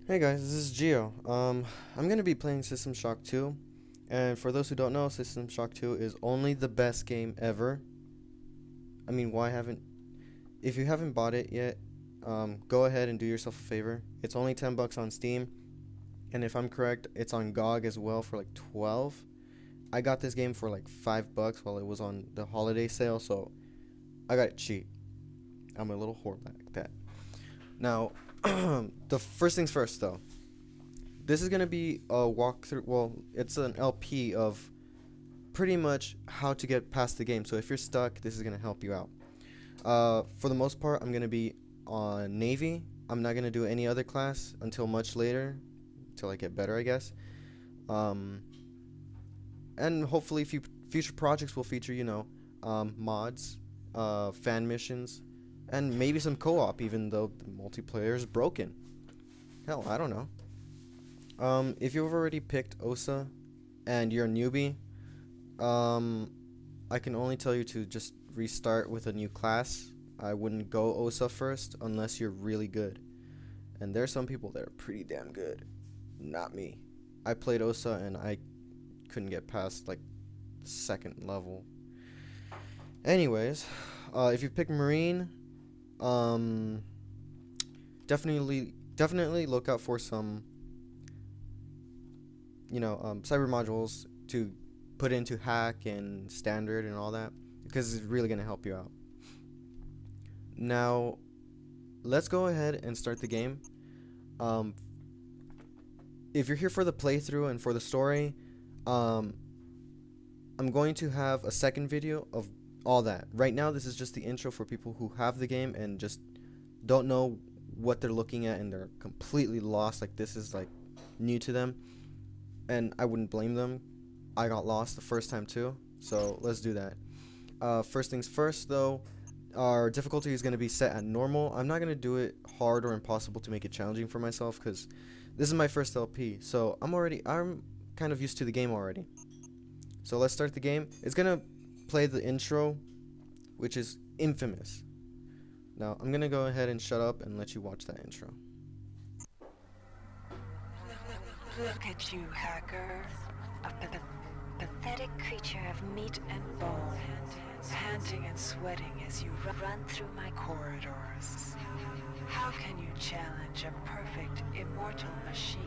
Hey guys, this is Gio. I'm gonna be playing System Shock 2, and for those who don't know, System Shock 2 is only the best game ever. I mean, why haven't? If you haven't bought it yet, go ahead and do yourself a favor. It's only $10 on Steam, and if I'm correct, it's on GOG as well for like 12. I got this game for like $5 while it was on the holiday sale, so I got it cheap. I'm a little whore like that. Now, the first things first, though. This is gonna be a walkthrough. Well, it's an LP of pretty much how to get past the game. So if you're stuck, this is gonna help you out. For the most part, I'm gonna be on Navy. I'm not gonna do any other class until much later, until I get better, I guess. Um, and hopefully, future projects will feature, mods, fan missions, and maybe some co-op, even though the multiplayer is broken. Hell, I don't know. If you've already picked OSA and you're a newbie, I can only tell you to just restart with a new class. I wouldn't go OSA first unless you're really good. And there's some people that are pretty damn good. Not me. I played OSA and I couldn't get past like second level. Anyways, if you pick Marine, definitely look out for some cyber modules to put into hack and standard and all that, because it's really going to help you out. Now, let's go ahead and start the game. If you're here for the playthrough and for the story, I'm going to have a second video of all that. Right now, this is just the intro for people who have the game and just don't know what they're looking at and they're completely lost. Like, this is like new to them, and I wouldn't blame them. I got lost the first time too, so let's do that. First things first, though, our difficulty is going to be set at normal. I'm not going to do it hard or impossible to make it challenging for myself, because this is my first LP, so I'm kind of used to the game already. So let's start the game. It's going to play the intro, which is infamous. Now, I'm going to go ahead and shut up and let you watch that intro. Look at you, hacker. A pathetic creature of meat and bone, panting and sweating as you run through my corridors. How can you challenge a perfect, immortal machine?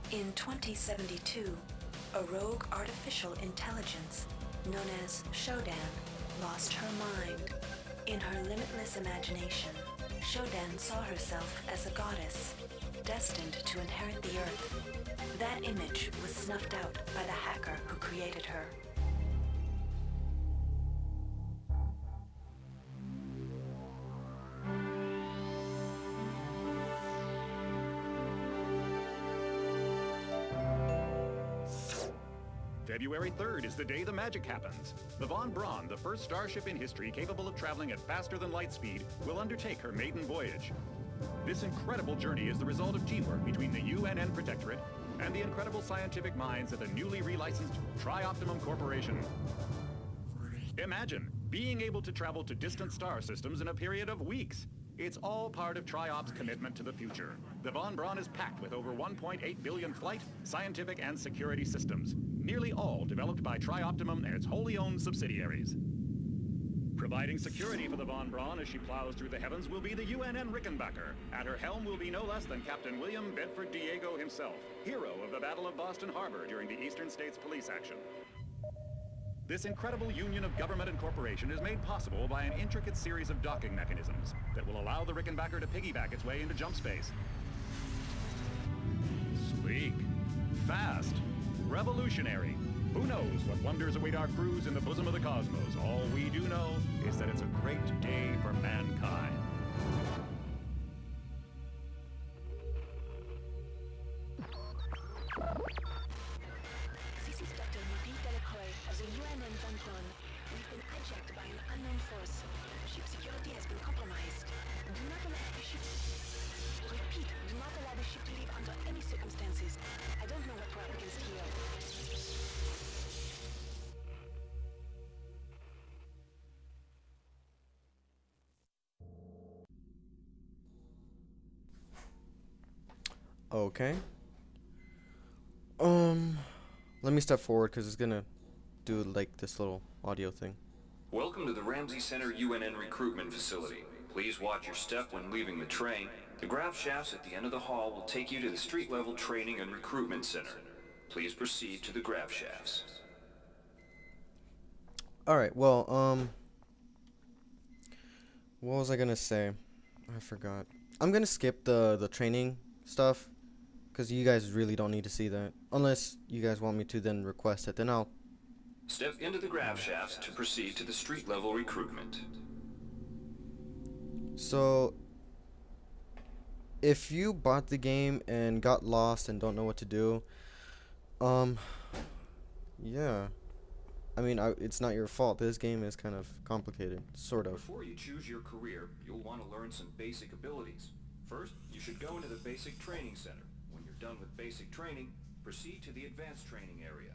In 2072, a rogue artificial intelligence known as Shodan lost her mind. In her limitless imagination, Shodan saw herself as a goddess, destined to inherit the earth. That image was snuffed out by the hacker who created her. February 3rd is the day the magic happens. The Von Braun, the first starship in history capable of traveling at faster than light speed, will undertake her maiden voyage. This incredible journey is the result of teamwork between the UNN Protectorate and the incredible scientific minds at the newly relicensed Tri-Optimum Corporation. Imagine being able to travel to distant star systems in a period of weeks. It's all part of Tri-Op's commitment to the future. The Von Braun is packed with over 1.8 billion flight, scientific, and security systems, nearly all developed by Tri-Optimum and its wholly owned subsidiaries. Providing security for the Von Braun as she plows through the heavens will be the UNN Rickenbacker. At her helm will be no less than Captain William Bedford Diego himself, hero of the Battle of Boston Harbor during the Eastern States Police action. This incredible union of government and corporation is made possible by an intricate series of docking mechanisms that will allow the Rickenbacker to piggyback its way into jump space. Sleek, fast, revolutionary. Who knows what wonders await our crews in the bosom of the cosmos? All we do know is that it's a great day for mankind. Of the UNN Von Braun, we've been hijacked by an unknown force. Ship security has been compromised. Do not allow the ship. Repeat, do not allow the ship to leave under any circumstances. Okay. Um, Let me step forward because it's gonna do like this little audio thing. Welcome to the Ramsey Center UNN recruitment facility. Please watch your step when leaving the train. The grav shafts at the end of the hall will take you to the street-level training and recruitment center. Please proceed to the grav shafts. All right. Well, what was I gonna say? I forgot. I'm gonna skip the training stuff because you guys really don't need to see that unless you guys want me to then request it. Then I'll. Step into the grav shafts to proceed to the street-level recruitment. So, if you bought the game and got lost and don't know what to do, yeah. I mean, it's not your fault. This game is kind of complicated, sort of. Before you choose your career, you'll want to learn some basic abilities. First, you should go into the basic training center. When you're done with basic training, proceed to the advanced training area.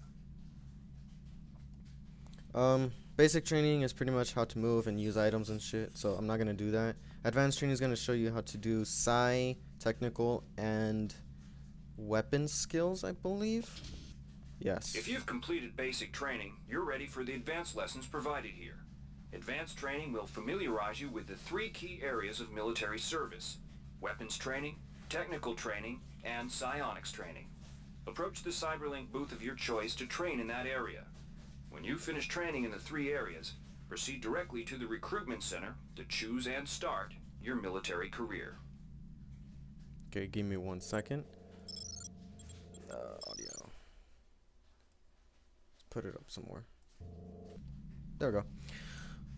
Basic training is pretty much how to move and use items and shit, so I'm not gonna do that. Advanced training is gonna show you how to do psi, technical, and weapon skills, I believe. Yes. If you've completed basic training, you're ready for the advanced lessons provided here. Advanced training will familiarize you with the 3 key areas of military service: weapons training, technical training, and psionics training. Approach the Cyberlink booth of your choice to train in that area. When you finish training in the 3 areas, proceed directly to the recruitment center to choose and start your military career. Okay, give me 1 second. Audio. Put it up somewhere. There we go.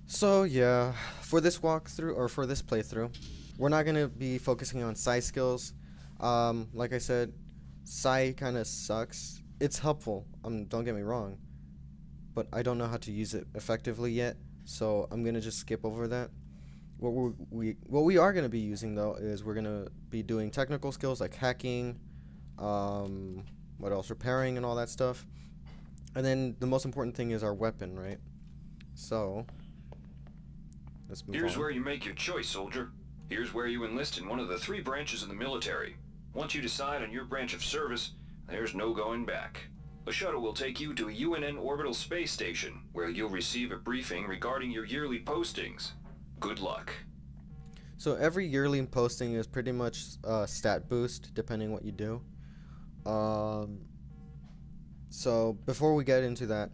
So yeah, for this walkthrough or for this playthrough, we're not gonna be focusing on psi skills. Like I said, psi kind of sucks. It's helpful. Don't get me wrong, but I don't know how to use it effectively yet, so I'm gonna just skip over that. What we are gonna be using though is we're gonna be doing technical skills like hacking, what else, repairing and all that stuff, and then the most important thing is our weapon, right? So let's move Here's on. where you make your choice, soldier. Here's where you enlist in one of the 3 branches of the military. Once you decide on your branch of service, there's no going back. A shuttle will take you to a UNN orbital space station, where you'll receive a briefing regarding your yearly postings. Good luck. So every yearly posting is pretty much stat boost, depending what you do. So before we get into that,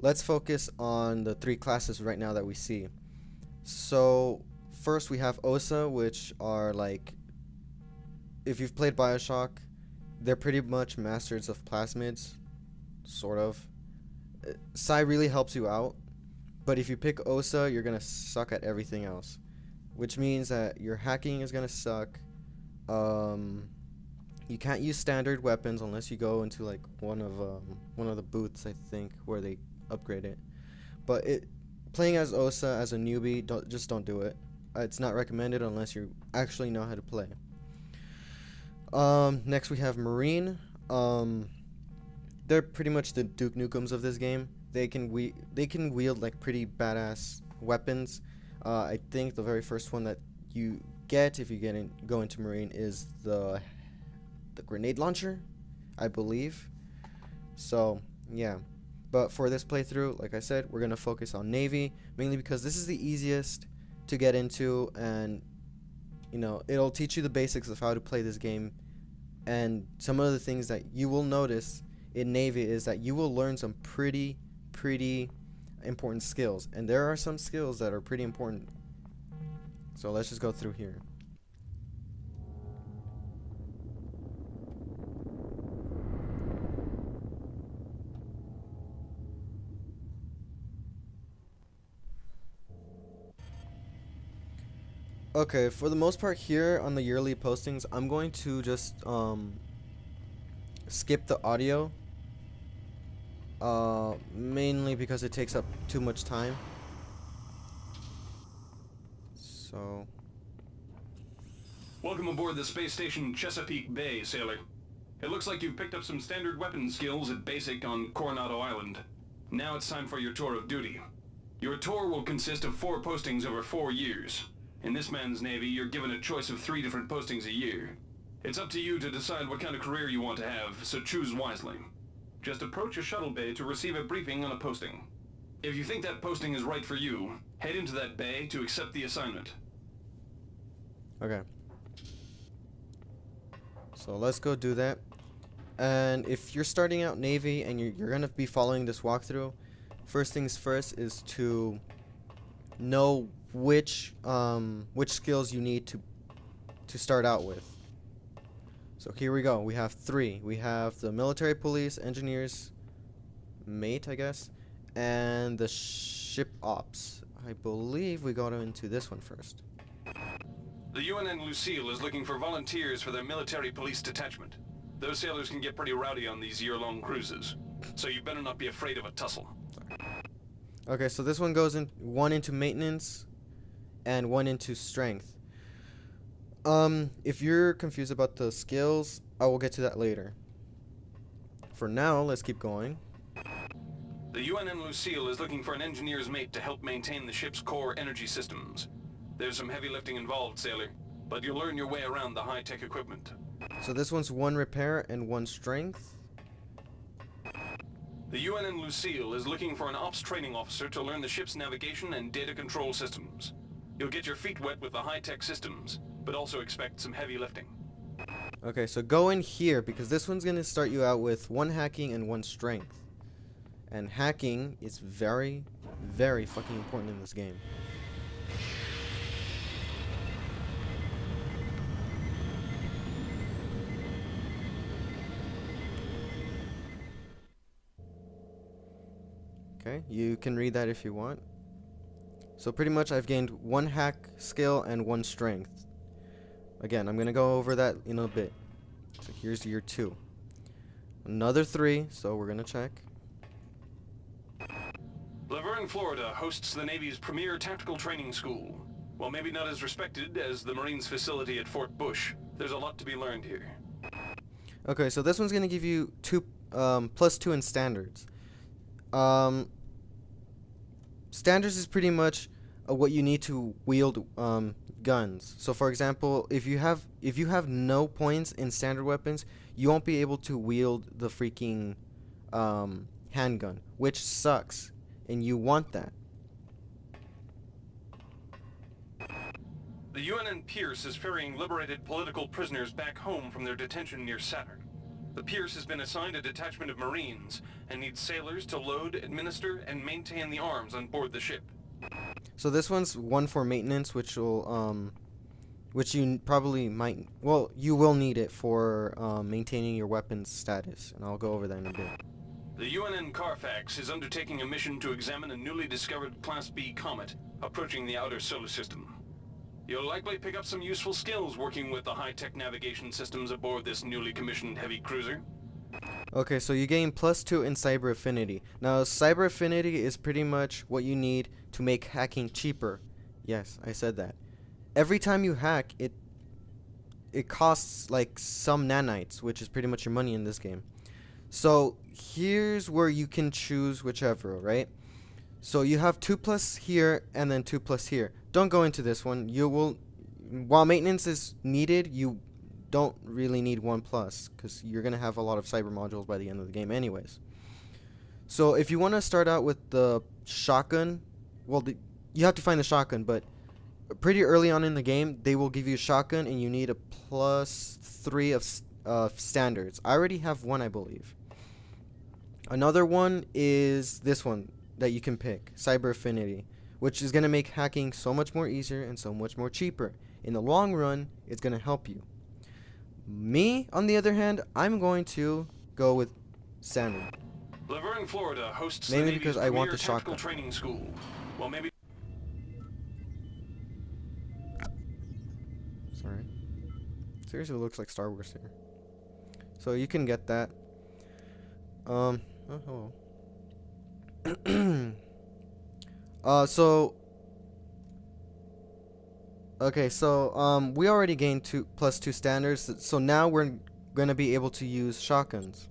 let's focus on the 3 classes right now that we see. So first we have OSA, which are like, if you've played Bioshock, they're pretty much masters of plasmids, sort of. Psi really helps you out, but if you pick OSA, you're gonna suck at everything else, which means that your hacking is gonna suck. You can't use standard weapons unless you go into like one of the booths, I think, where they upgrade it. But playing as OSA as a newbie, don't do it. It's not recommended unless you actually know how to play. Next we have Marine. They're pretty much the Duke Nukem's of this game. They can wield like pretty badass weapons. I think the very first one that you get if you go into Marine is the grenade launcher, I believe. So yeah, but for this playthrough, like I said, we're gonna focus on Navy, mainly because this is the easiest to get into, and you know, it'll teach you the basics of how to play this game. And some of the things that you will notice in Navy is that you will learn some pretty important skills, and there are some skills that are pretty important. So let's just go through here. Okay, for the most part here on the yearly postings, I'm going to just skip the audio, mainly because it takes up too much time. So Welcome aboard the space station Chesapeake Bay, sailor. It looks like you've picked up some standard weapon skills at basic on Coronado Island. Now it's time for your tour of duty. Your tour will consist of 4 postings over 4 years. In this man's Navy, you're given a choice of 3 different postings a year. It's up to you to decide what kind of career you want to have, so choose wisely. Just approach a shuttle bay to receive a briefing on a posting. If you think that posting is right for you, head into that bay to accept the assignment. Okay. So let's go do that. And if you're starting out Navy and you're gonna be following this walkthrough, first things first is to know which skills you need to start out with. So here we go. We have 3. We have the military police, engineers, mate, I guess, and the ship ops. I believe we got into this one first. The UNN Lucille is looking for volunteers for their military police detachment. Those sailors can get pretty rowdy on these year-long cruises, so you better not be afraid of a tussle. Okay, so this one goes in 1 into maintenance and 1 into strength. If you're confused about the skills, I will get to that later. For now, let's keep going. The UNN Lucille is looking for an engineer's mate to help maintain the ship's core energy systems. There's some heavy lifting involved, sailor, but you'll learn your way around the high-tech equipment. So this one's 1 repair and 1 strength. The UNN Lucille is looking for an ops training officer to learn the ship's navigation and data control systems. You'll get your feet wet with the high-tech systems, but also expect some heavy lifting. Okay, so go in here because this one's going to start you out with 1 hacking and 1 strength. And hacking is very, very fucking important in this game. Okay, you can read that if you want. So pretty much I've gained 1 hack skill and 1 strength. Again, I'm going to go over that in a bit. So here's year 2. Another 3, so we're going to check. Laverne, Florida hosts the Navy's premier tactical training school. While maybe not as respected as the Marines facility at Fort Bush, there's a lot to be learned here. Okay, so this one's going to give you +2 in standards. Standards is pretty much what you need to wield guns. So for example, if you have no points in standard weapons, you won't be able to wield the freaking handgun, which sucks, and you want that. The UNN Pierce is ferrying liberated political prisoners back home from their detention near Saturn. The Pierce has been assigned a detachment of Marines and needs sailors to load, administer, and maintain the arms on board the ship. So this one's 1 for maintenance, which will which you probably might, well, you will need it for maintaining your weapons status, and I'll go over that in a bit. The UNN Carfax is undertaking a mission to examine a newly discovered Class B comet approaching the outer solar system. You'll likely pick up some useful skills working with the high-tech navigation systems aboard this newly commissioned heavy cruiser. Okay, so you gain +2 in cyber affinity. Now, cyber affinity is pretty much what you need to make hacking cheaper. Yes, I said that. Every time you hack, it costs like some nanites, which is pretty much your money in this game. So here's where you can choose whichever, right? So you have 2+ here and then 2+ here. Don't go into this one. You will, while maintenance is needed, you don't really need 1+ because you're gonna have a lot of cyber modules by the end of the game anyways. So if you want to start out with the shotgun, well, you have to find the shotgun, but pretty early on in the game they will give you a shotgun and you need a +3 of standards. I already have 1, I believe. Another one is this one that you can pick, cyber affinity, which is going to make hacking so much more easier and so much more cheaper. In the long run, it's going to help you. Me, on the other hand, I'm going to go with standard. Laverne, Florida hosts Mainly the Navy's because I want premier the tactical shotgun. training school. Well, maybe. Sorry. Seriously, it looks like Star Wars here. So you can get that. Oh, hello. Okay, so we already gained +2 standards, so now we're gonna be able to use shotguns.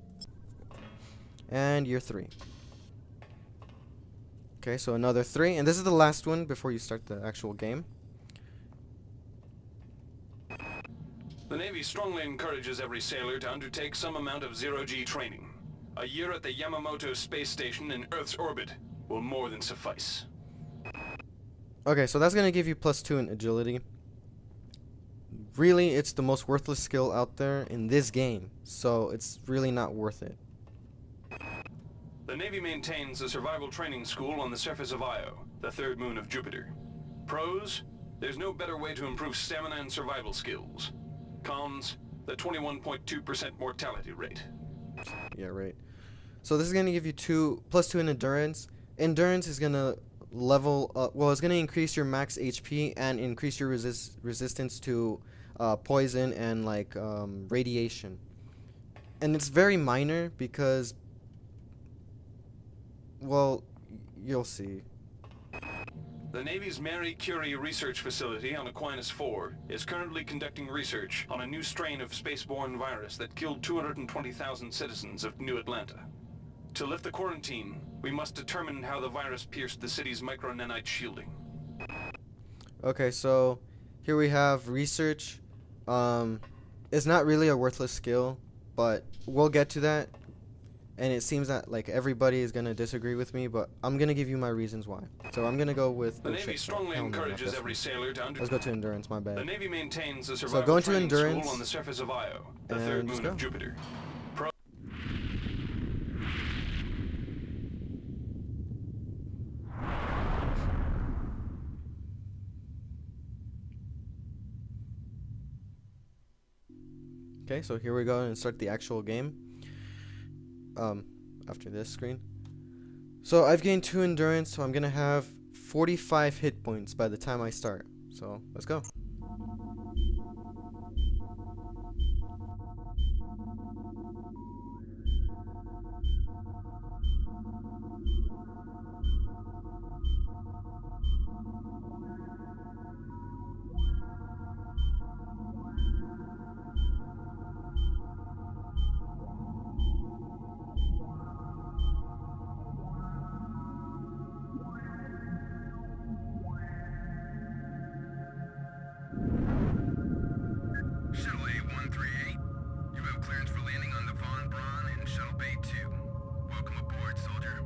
And year 3. Okay, so another 3, and this is the last one before you start the actual game. The Navy strongly encourages every sailor to undertake some amount of zero-G training. A year at the Yamamoto space station in Earth's orbit will more than suffice. Okay, so that's gonna give you +2 in agility. Really, it's the most worthless skill out there in this game, so it's really not worth it. The Navy maintains a survival training school on the surface of Io, the third moon of Jupiter. Pros? There's no better way to improve stamina and survival skills. Cons? The 21.2% mortality rate. Yeah, right. So this is gonna give you +2 in endurance. Endurance is gonna level up. Well, it's gonna increase your max HP and increase your resistance to poison and like radiation. And it's very minor because, well, you'll see. The Navy's Marie Curie research facility on Aquinas 4 is currently conducting research on a new strain of spaceborne virus that killed 220,000 citizens of New Atlanta. To lift the quarantine, we must determine how the virus pierced the city's micronanite shielding. Okay, so here we have research. It's not really a worthless skill, but we'll get to that. And it seems that like everybody is gonna disagree with me, but I'm gonna give you my reasons why. So I'm gonna go with. The Navy strongly encourages every sailor to Let's go to endurance. My bad. The Navy maintains a So survival go into training endurance school on the surface of Io, the and third just moon of go. Jupiter. Okay, so here we go and start the actual game. After this screen. So I've gained 2 endurance, so I'm gonna have 45 hit points by the time I start. So let's go. Shuttle A138, you have clearance for landing on the Von Braun in Shuttle Bay 2. Welcome aboard, soldier.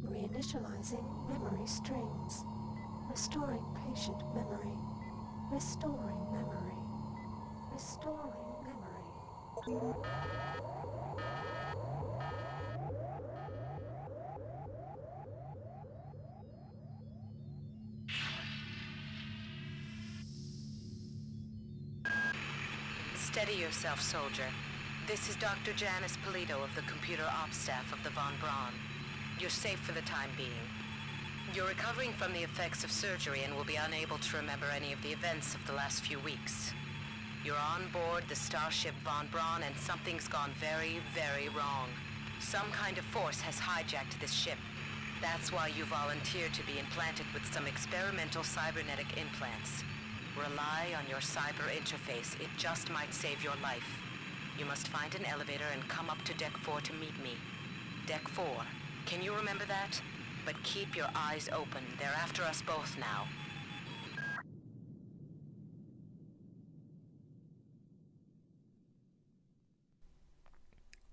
Reinitializing memory strings. Restoring patient memory. Restoring memory. Restoring memory. Steady yourself, soldier. This is Dr. Janice Polito of the computer ops staff of the Von Braun. You're safe for the time being. You're recovering from the effects of surgery and will be unable to remember any of the events of the last few weeks. You're on board the starship Von Braun and something's gone very, very wrong. Some kind of force has hijacked this ship. That's why you volunteered to be implanted with some experimental cybernetic implants. Rely on your cyber interface. It just might save your life. You must find an elevator and come up to Deck 4 to meet me. Deck 4. Can you remember that? But keep your eyes open. They're after us both now.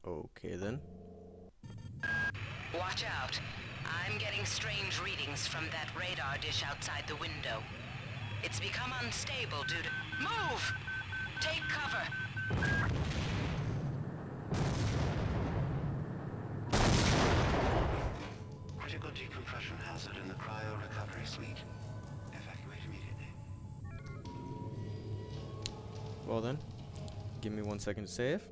Okay then. Watch out. I'm getting strange readings from that radar dish outside the window. It's become unstable due to... Move! Take cover! Critical decompression hazard in the cryo recovery suite. Evacuate immediately. Well then, give me 1 second to save.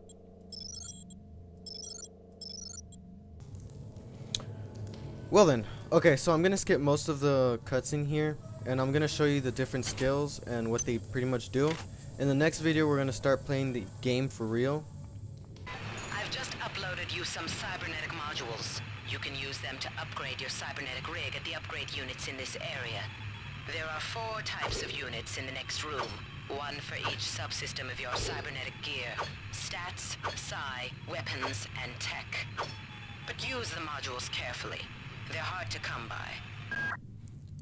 Well then, okay, so I'm gonna skip most of the cutscene here, and I'm gonna show you the different skills and what they pretty much do. In the next video, we're gonna start playing the game for real. I've just uploaded you some cybernetic modules. You can use them to upgrade your cybernetic rig at the upgrade units in this area. There are 4 types of units in the next room, one for each subsystem of your cybernetic gear. Stats, psi, weapons, and tech. But use the modules carefully. They're hard to come by.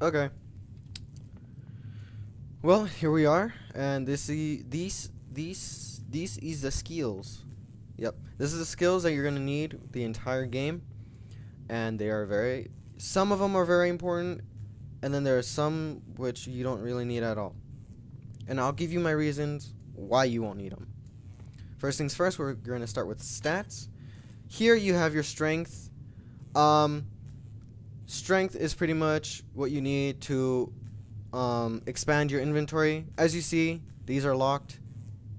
Okay. Well, here we are, and these is the skills. Yep, this is the skills that you're gonna need the entire game, and they are some of them are very important, and then there are some which you don't really need at all. And I'll give you my reasons why you won't need them. First things first, we're gonna start with stats. Here you have your strength. Strength is pretty much what you need to expand your inventory. As you see, these are locked.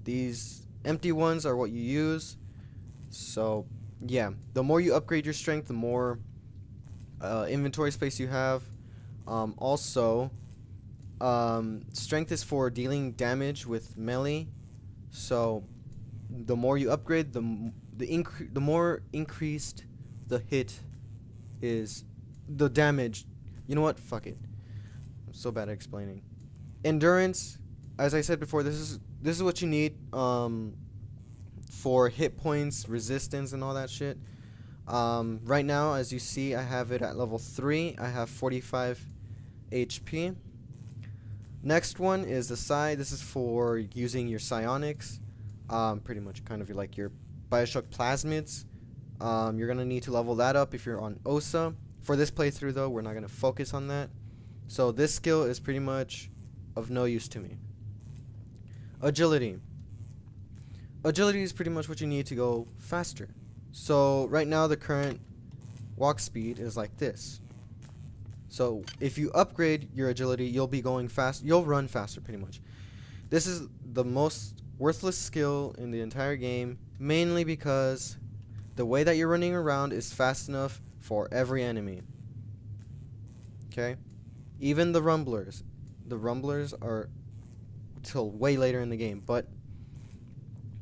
These empty ones are what you use. So yeah, the more you upgrade your strength, the more inventory space you have. Also, strength is for dealing damage with melee. So the more you upgrade, the more increased the hit is. The damage. You know what? Fuck it. I'm so bad at explaining. Endurance, as I said before, this is what you need for hit points, resistance, and all that shit. Right now, as you see, I have it at level 3. I have 45 HP. Next one is the psi. This is for using your psionics. Pretty much kind of like your Bioshock plasmids. You're gonna need to level that up if you're on OSA. For this playthrough, though, we're not going to focus on that. So this skill is pretty much of no use to me. Agility. Agility is pretty much what you need to go faster. So right now, the current walk speed is like this. So if you upgrade your agility, you'll be going fast. You'll run faster, pretty much. This is the most worthless skill in the entire game, mainly because the way that you're running around is fast enough for every enemy. Okay? Even the rumblers. The rumblers are till way later in the game, but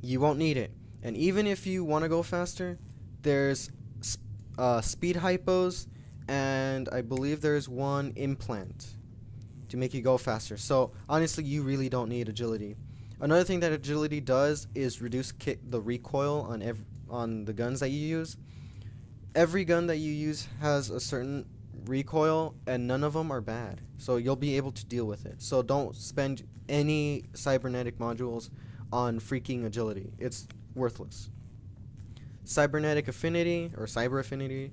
you won't need it. And even if you want to go faster, there's speed hypos, and I believe there's one implant to make you go faster. So honestly, you really don't need agility. Another thing that agility does is reduce the recoil on the guns that you use. Every gun that you use has a certain recoil, and none of them are bad. So you'll be able to deal with it. So don't spend any cybernetic modules on freaking agility. It's worthless. Cybernetic affinity or cyber affinity.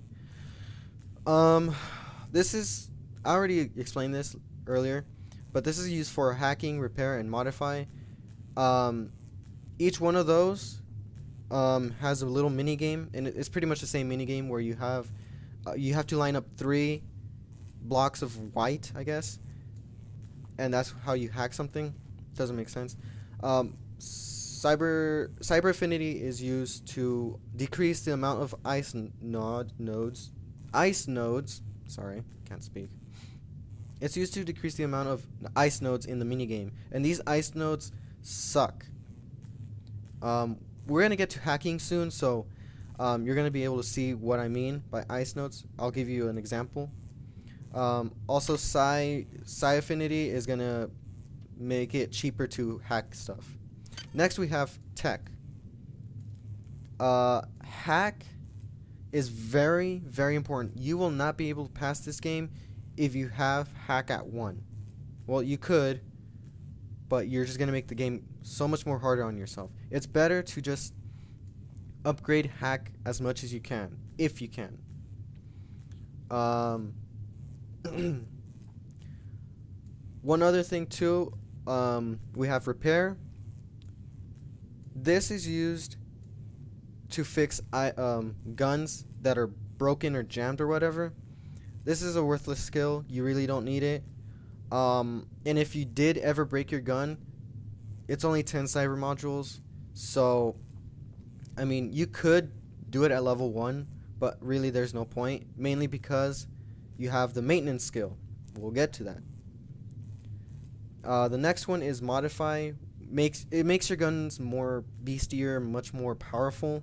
This is, I already explained this earlier, but this is used for hacking, repair, and modify. Each one of those has a little mini game, and it's pretty much the same mini game where you have to line up 3 blocks of white, I guess, and that's how you hack something. Doesn't make sense. Cyber affinity is used to decrease the amount of ice nodes. Sorry, can't speak. It's used to decrease the amount of ice nodes in the mini game, and these ice nodes suck. We're going to get to hacking soon, so you're going to be able to see what I mean by ice nodes. I'll give you an example. Also, psi affinity is going to make it cheaper to hack stuff. Next, we have tech. Hack is very, very important. You will not be able to pass this game if you have hack at 1. Well, you could, but you're just going to make the game so much more harder on yourself. It's better to just upgrade hack as much as you can, if you can. One other thing too, we have repair. This is used to fix guns that are broken or jammed or whatever. This is a worthless skill. You really don't need it. And if you did ever break your gun, it's only 10 cyber modules. So, I mean, you could do it at level 1, but really there's no point. Mainly because you have the maintenance skill. We'll get to that. The next one is modify. It makes your guns more beastier, much more powerful.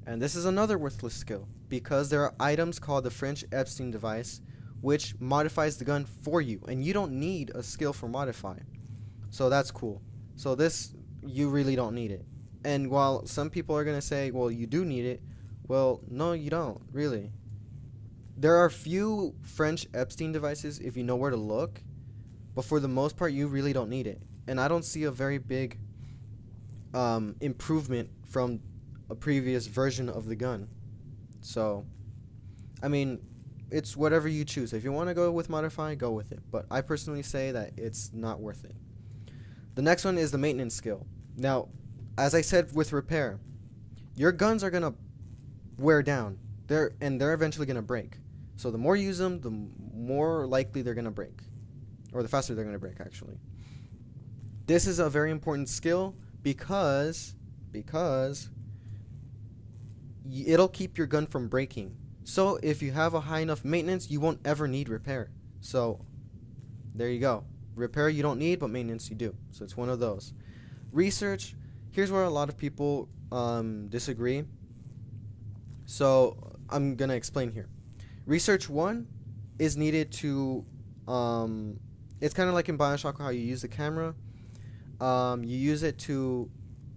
And this is another worthless skill, because there are items called the French Epstein device, which modifies the gun for you, and you don't need a skill for modify. So that's cool. So this, you really don't need it. And while some people are going to say, well, you do need it, well, no, you don't, really. There are few French Epstein devices if you know where to look, but for the most part, you really don't need it. And I don't see a very big improvement from a previous version of the gun. So, I mean, it's whatever you choose. If you want to go with modify, go with it. But I personally say that it's not worth it. The next one is the maintenance skill. Now, as I said with repair, your guns are going to wear down. They're eventually going to break. So the more you use them, the more likely they're going to break. Or the faster they're going to break, actually. This is a very important skill because it'll keep your gun from breaking. So if you have a high enough maintenance, you won't ever need repair. So there you go. Repair you don't need, but maintenance you do. So it's one of those. Research, here's where a lot of people disagree. So I'm going to explain here. Research 1 is needed to, it's kind of like in Bioshock how you use the camera. You use it to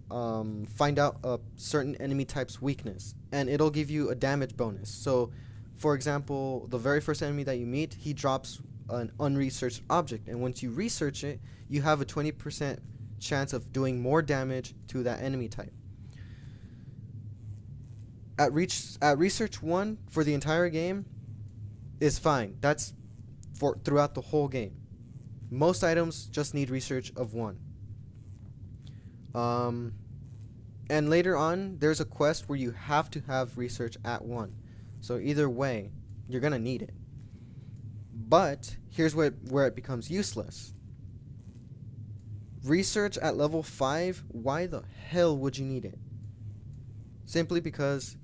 find out a certain enemy type's weakness, and it'll give you a damage bonus. So, for example, the very first enemy that you meet, he drops an unresearched object, and once you research it, you have a 20% chance of doing more damage to that enemy type. At research 1 for the entire game is fine. That's for throughout the whole game. Most items just need research of 1. And later on, there's a quest where you have to have research at 1. So either way, you're gonna need it. But here's where it becomes useless. Research at level 5, why the hell would you need it? Simply because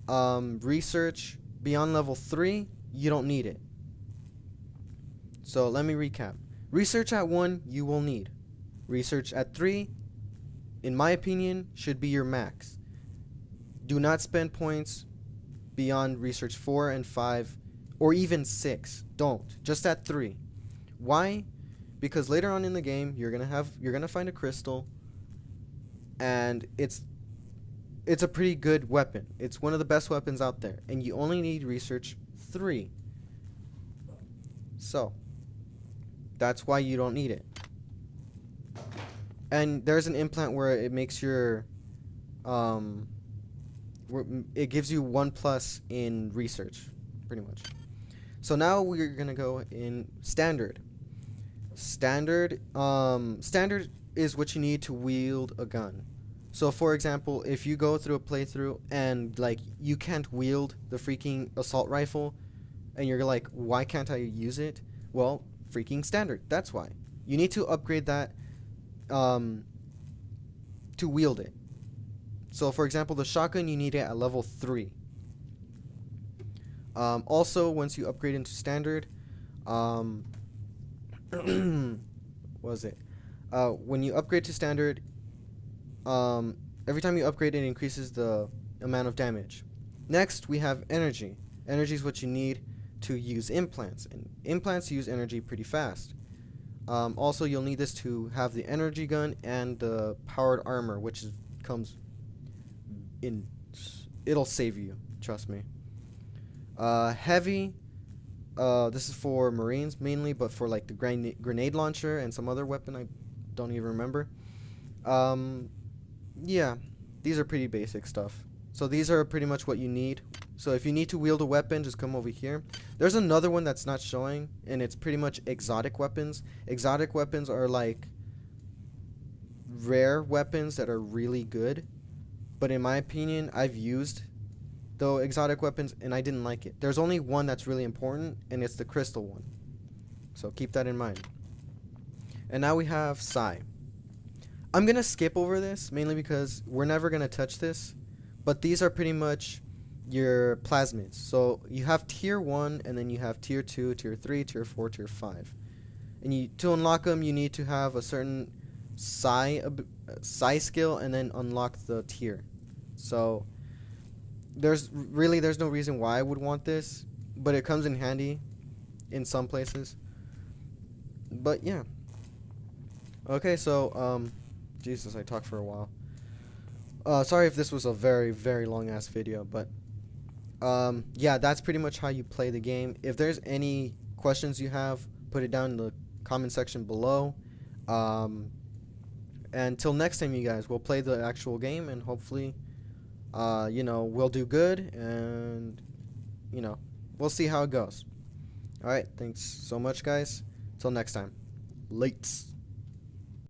research beyond level 3, you don't need it. So let me recap. Research at 1, you will need. Research at 3, in my opinion, should be your max. Do not spend points beyond research 4 and 5, or even 6. Don't. Just at 3. Why? Because later on in the game, you're gonna find a crystal, and it's a pretty good weapon. It's one of the best weapons out there, and you only need research 3. So that's why you don't need it. And there's an implant where it makes your it gives you 1+ in research, pretty much. So now we're gonna go in standard. Standard is what you need to wield a gun. So for example, if you go through a playthrough and like you can't wield the freaking assault rifle, and you're like, why can't I use it? Well, freaking standard. That's why. You need to upgrade that to wield it. So for example, the shotgun, you need it at level 3. Also, once you upgrade into standard, what was it? When you upgrade to standard, every time you upgrade, it increases the amount of damage. Next, we have energy. Energy is what you need to use implants, and implants use energy pretty fast. Also, you'll need this to have the energy gun and the powered armor, which comes in. It'll save you, trust me. Heavy. This is for Marines mainly, but for like the grenade launcher and some other weapon I don't even remember. Yeah, these are pretty basic stuff. So these are pretty much what you need. So if you need to wield a weapon, just come over here. There's another one that's not showing, and it's pretty much exotic weapons. Exotic weapons are like rare weapons that are really good. But in my opinion, I've used the exotic weapons, and I didn't like it. There's only one that's really important, and it's the crystal one. So keep that in mind. And now we have Psi. I'm going to skip over this, mainly because we're never going to touch this. But these are pretty much your plasmids. So you have tier 1, and then you have tier 2, tier 3, tier 4, tier 5. And to unlock them, you need to have a certain psi skill, and then unlock the tier. So there's no reason why I would want this, but it comes in handy in some places. But yeah. Okay, so Jesus, I talked for a while. Sorry if this was a very, very long ass video, but yeah, that's pretty much how you play the game. If there's any questions you have, put it down in the comment section below. Until next time, you guys, we'll play the actual game, and hopefully, we'll do good, and, we'll see how it goes. Alright, thanks so much, guys. Till next time. Lates.